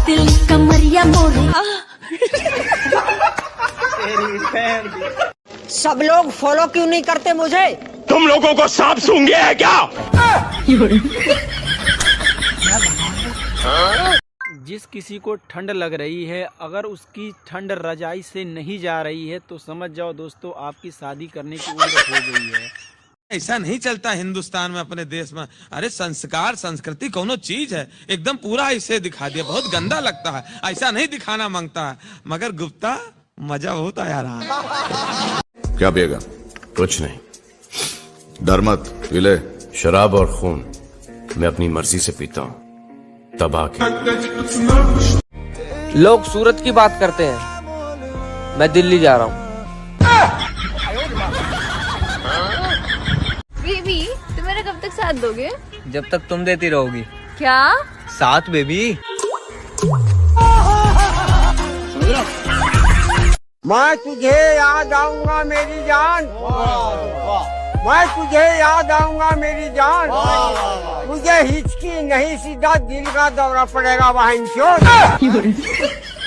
दिल कमरिया मोरे। सब लोग फॉलो क्यों नहीं करते मुझे? तुम लोगों को सांप सूंघ गया है क्या? जिस किसी को ठंड लग रही है, अगर उसकी ठंड रजाई से नहीं जा रही है तो समझ जाओ दोस्तों आपकी शादी करने की उम्र हो गई है। ऐसा नहीं चलता हिंदुस्तान में, अपने देश में। अरे संस्कार संस्कृति कोनो चीज है, एकदम पूरा इसे दिखा दिया। बहुत गंदा लगता है, ऐसा नहीं दिखाना मांगता है, मगर गुप्ता मजा बहुत आया रहा। क्या पिएगा? कुछ नहीं। डर मत, पी ले। शराब और खून मैं अपनी मर्जी से पीता हूँ, तबाह के। लोग सूरत की बात करते हैं, मैं दिल्ली जा रहा हूँ। बेबी तुम मेरा कब तक साथ दोगे? जब तक तुम देती रहोगी। क्या साथ बेबी? मैं तुझे याद आऊंगा मेरी जान, मैं तुझे याद आऊंगा मेरी जान। मुझे हिचकी नहीं, सीधा दिल का दौरा पड़ेगा वहाँ।